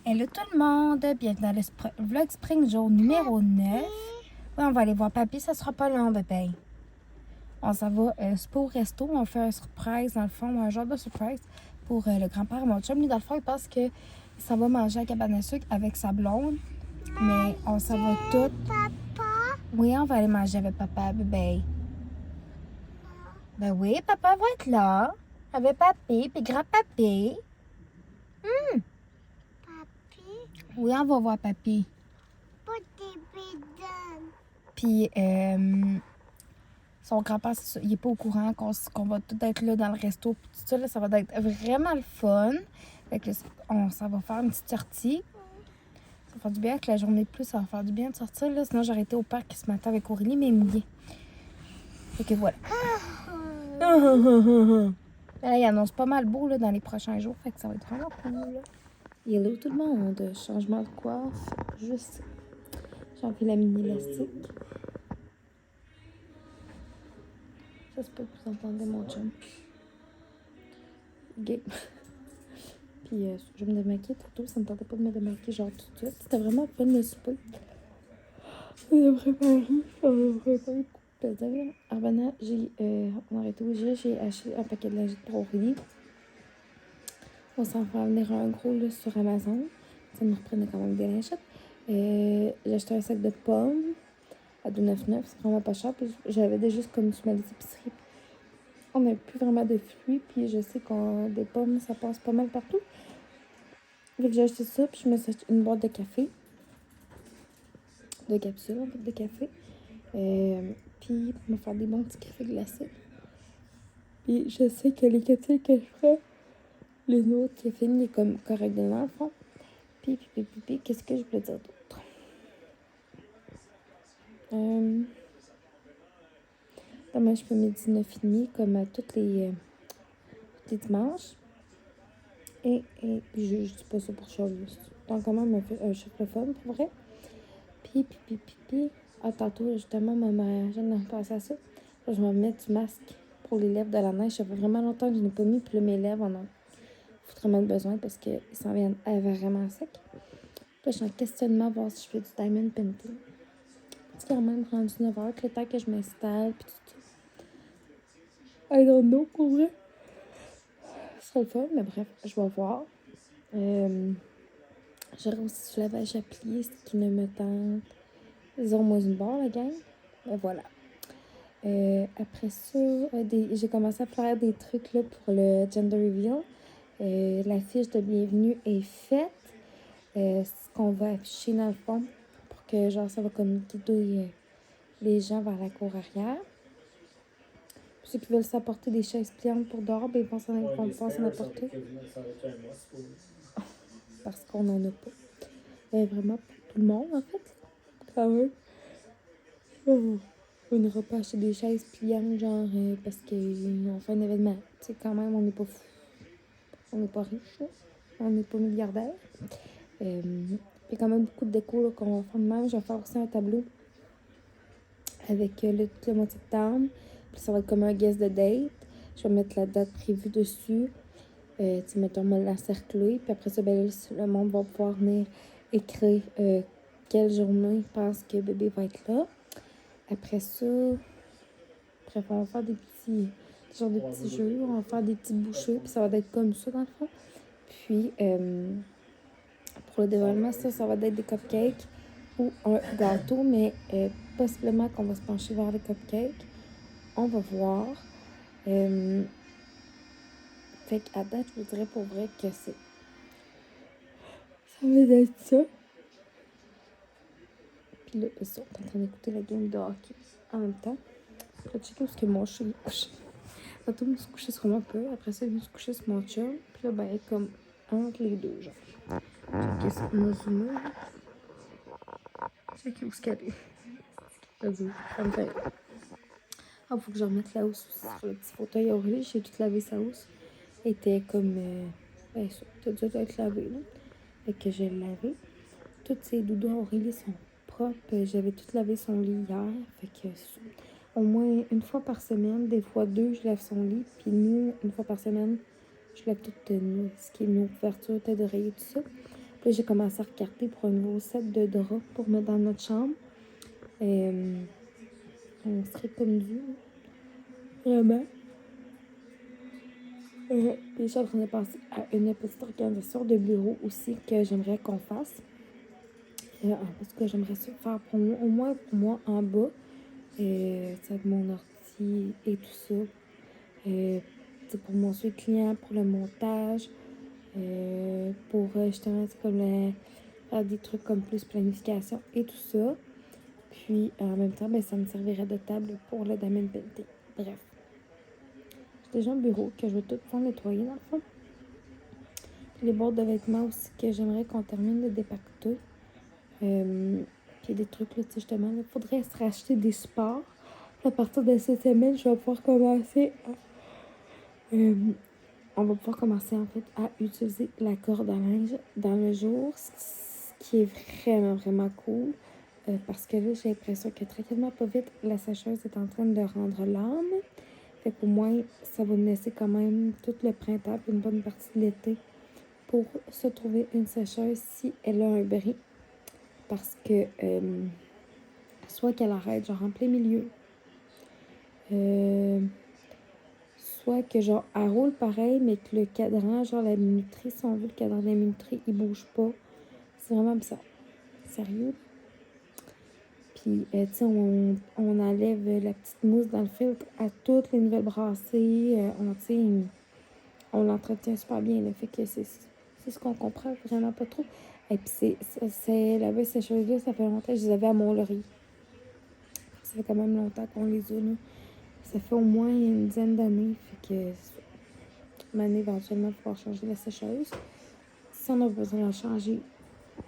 Hello tout le monde, bienvenue dans le vlog Spring jour numéro 9. Oui, on va aller voir papy, ça sera pas long, bébé. On s'en va c'est pas au resto, on fait un surprise dans le fond, un genre de surprise pour le grand-père et mon chum. Lui, dans le fond, il pense qu'il s'en va manger à cabane à sucre avec sa blonde, mais on s'en va toutes. Papa? Oui, on va aller manger avec papa, bébé. Ben oui, papa va être là, avec papy puis grand-papy. Papi? Oui, on va voir papy. Pas des bidons. Puis, son grand-père, c'est ça, il est pas au courant qu'on va tout être là dans le resto. Puis tout ça, là, ça va être vraiment le fun. Fait que ça va faire une petite sortie. Ça va faire du bien avec la journée de plus. Ça va faire du bien de sortir. Là. Sinon, j'aurais été au parc ce matin avec Aurélie, mais mouillé. Fait que voilà. Là, il annonce pas mal beau là, dans les prochains jours. Fait que ça va être vraiment cool. Hello tout le monde. Changement de coiffe. Juste, j'ai enlevé la mini élastique. Ça se peut que vous entendez mon chum. Gay. Puis je vais me démaquiller tantôt. Ça me tentait pas de me démaquiller genre tout de suite. C'était vraiment fun le souper. On a préparé beaucoup de plaisir. En revenant, on a arrêté où j'ai acheté un paquet de lingettes pour Aurélie. On s'en fait venir un gros là, sur Amazon. Ça nous reprenait quand même des lingettes. J'ai acheté un sac de pommes à 2,99. C'est vraiment pas cher. Puis j'avais déjà comme sur ma liste d'épicerie. On n'a plus vraiment de fruits. Puis je sais qu'on des pommes, ça passe pas mal partout. Fait que j'ai acheté ça. Puis je me suis acheté une boîte de café. De capsules, en fait, de café. Puis pour me faire des bons petits cafés glacés. Puis je sais que les capsules que je ferai, le nôtre qui est fini est comme correct dans le fond. Puis, qu'est-ce que je voulais dire d'autre? Demain, je fais mes 19,5 comme à tous les dimanches. Et puis je dis pas ça pour Charlie. Donc, quand même, un chiffre de fun pour vrai. Puis. Ah, tantôt, justement, maman, je viens de penser à ça. Là, je vais me mettre du masque pour les lèvres de la neige. Ça fait vraiment longtemps que je n'ai pas mis. Puis là, mes lèvres en ont vraiment besoin parce qu'ils s'en viennent vraiment secs. Là, je suis en questionnement voir si je fais du diamond painting. C'est quand même rendu 9h, que le temps que je m'installe, puis tout ça. I don't know, pour vrai. Ce serait le fun, mais bref, je vais voir. J'aurais aussi du lavage à plier, ce qui ne me tente. Disons-moi une barre, la gang. Ben voilà. Après ça, j'ai commencé à faire des trucs là, pour le gender reveal. La fiche de bienvenue est faite. Ce qu'on va afficher dans le fond pour que genre ça va comme guider les gens vers la cour arrière. Puis ceux qui veulent s'apporter des chaises pliantes pour dehors, ben ils vont s'en apporter. Parce qu'on n'en a pas. Vraiment pour tout le monde en fait. Quand même. On n'ira pas acheter des chaises pliantes genre parce qu'on fait un événement. Tu sais, quand même, on n'est pas fou. On n'est pas riche. Là. On n'est pas milliardaire. Il y a quand même beaucoup de déco qu'on va faire de même. Je vais faire aussi un tableau avec tout le mois de septembre. Puis ça va être comme un guest de date. Je vais mettre la date prévue dessus. Tu sais, mettons, me l'encercler. Puis après ça, ben, le monde va pouvoir venir écrire quelle journée il pense que bébé va être là. Après ça, bref, on va faire des petits jeux. On va faire des petits bouchées. Puis ça va être comme ça, dans le fond. Puis, pour le dévoilement, ça va être des cupcakes ou un gâteau, mais possiblement qu'on va se pencher vers les cupcakes. On va voir. Fait qu'à date, je vous dirais pour vrai que c'est... Ça va être ça. Puis là, on est en train d'écouter la game de hockey en même temps. Après, checker où est-ce que mon chat est couché. Tantôt, il me suis couché sur moi un peu. Après ça, il me suis couché sur mon chum. Puis là, ben, comme entre les deux, genre. Checker ça, mon zoom là. Checker où est-ce qu'elle est. Vas-y, ça me fait... Ah, faut que je remette la housse aussi sur le petit fauteuil à Aurélie. J'ai tout lavé sa housse. Elle était comme... ben, ça, t'as dû être lavé, là. Fait que je l'ai lavé. Toutes ces doudous à Aurélie sont propres. J'avais tout lavé son lit hier. Fait que au moins une fois par semaine, des fois deux, je lave son lit. Puis nous, une fois par semaine, je lave toute ce qui est nos couvertures, tête d'oreiller, tout ça. Puis là, j'ai commencé à regarder pour un nouveau set de draps pour mettre dans notre chambre. On serait comme dû. Vraiment. Puis je suis en train de penser à une petite organisation de bureau aussi que j'aimerais qu'on fasse. Parce que j'aimerais ça faire pour moi, au moins pour moi en bas. Avec mon ordi et tout ça. Pour mon suivi client, pour le montage. Pour justement, faire des trucs comme plus planification et tout ça. Puis en même temps, ben, ça me servirait de table pour le domaine painting. Bref. J'ai déjà un bureau que je vais tout faire nettoyer dans le fond. Puis les boîtes de vêtements aussi que j'aimerais qu'on termine de dépaqueter. Puis des trucs là, tu sais, justement, il faudrait se racheter des supports. Puis à partir de cette semaine, je vais pouvoir commencer à, on va pouvoir commencer en fait à utiliser la corde à linge dans le jour, ce qui est vraiment, vraiment cool. Parce que là, j'ai l'impression que tranquillement, pas vite, la sécheuse est en train de rendre l'âme. Fait qu'au moins, ça va nous laisser quand même tout le printemps et une bonne partie de l'été pour se trouver une sécheuse si elle a un bris. Parce que soit qu'elle arrête genre en plein milieu, soit que genre elle roule pareil, mais que le cadran, genre la minuterie, si on veut, le cadran de la minuterie, il bouge pas. C'est vraiment bizarre. Sérieux. Puis, tu sais, on enlève la petite mousse dans le filtre à toutes les nouvelles brassées. On l'entretient super bien. Là, fait que c'est ce qu'on comprend vraiment pas trop. Et puis, la veille, ces choses-là, ça fait longtemps que je les avais à Mont-Laurier. Ça fait quand même longtemps qu'on les a, là. Ça fait au moins une dizaine d'années. Fait que, m'année, éventuellement, pouvoir changer la sécheuse. Si on a besoin de la changer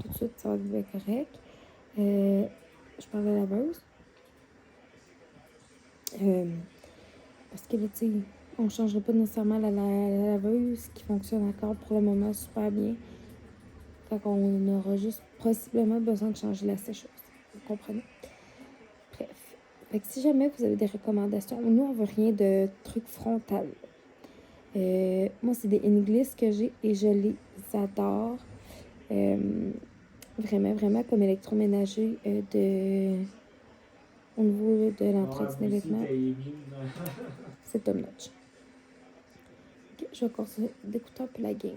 tout de suite, ça va être bien correct. Je parle de la laveuse. Parce que là, tu sais, on ne changera pas nécessairement la laveuse qui fonctionne encore pour le moment super bien. Fait qu'on aura juste possiblement besoin de changer la sécheuse. Vous comprenez? Bref. Fait que si jamais vous avez des recommandations, nous, on veut rien de trucs frontal. Moi, c'est des Inglis que j'ai et je les adore. Vraiment, vraiment comme électroménager au niveau de l'entretien des vêtements. C'est top notch. Okay, je vais continuer d'écouter un peu la game.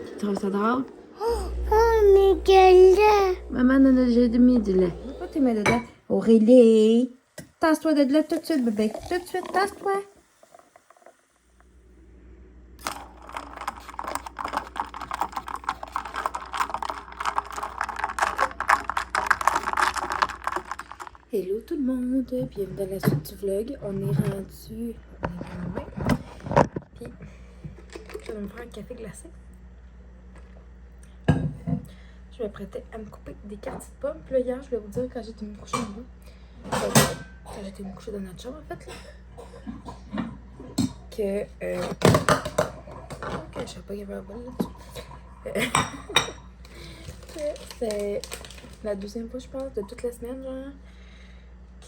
Tu trouves ça drôle? Oh, Miguel. Maman en a déjà mis du lait. Pourquoi tu mets dedans? Aurélie! Tasse-toi de là tout de suite, bébé. Tout de suite, tasse-toi. Hello tout le monde, bienvenue dans la suite du vlog. On est rendu. Puis, je vais me faire un café glacé. Je m'apprêtais à me couper des quartiers de pommes. Puis là, hier, je voulais vous dire quand j'étais me coucher en bas. Quand j'étais me coucher dans notre chambre, en fait, là. Que je sais pas qu'il y avait un bol là-dessus. Que c'est la deuxième fois, je pense, de toute la semaine, genre,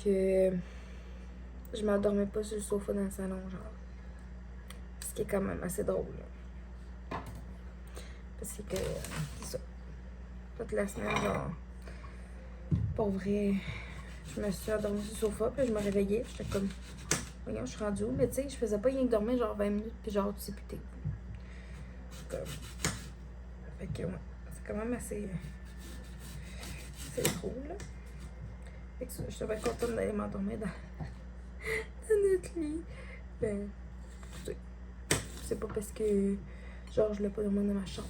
que je m'endormais pas sur le sofa dans le salon, genre. Ce qui est quand même assez drôle, là. c'est que, c'est ça. Toute la semaine, genre, pour vrai, je me suis endormie sur le sofa, puis je me réveillais, j'étais comme, voyons, je suis rendue où? Mais tu sais, je faisais pas rien que dormir genre 20 minutes, puis genre, tu sais plus t'es. Comme. Fait que, ouais, c'est quand même assez. C'est trop, là. Fait que ça, je suis bien contente d'aller m'endormir dans notre lit. Ben, c'est pas parce que, genre, je l'ai pas dormi dans ma chambre.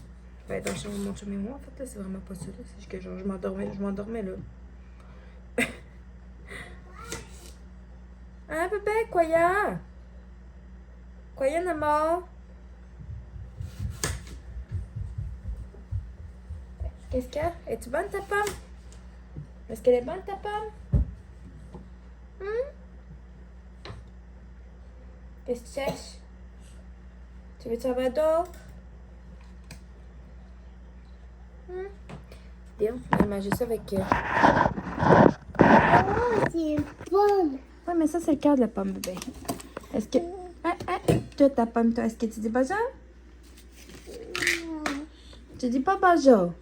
Ben, dans la chambre de mon chum et moi, en fait, là, c'est vraiment pas ça, là. C'est juste que, genre, je m'endormais là. Hein, bébé, quoi y'a? Quoi y'a, maman? Qu'est-ce qu'il y a? Es-tu bonne ta pomme? Est-ce qu'elle est bonne ta pomme? Qu'est-ce que tu cherches? Tu veux savoir d'autre? Bien, on va manger ça avec. Oh, c'est bon. Ouais, mais ça, c'est le cœur de la pomme, bébé. Est-ce que. Toi, ta pomme, toi, est-ce que tu dis bonjour? Tu dis pas bonjour?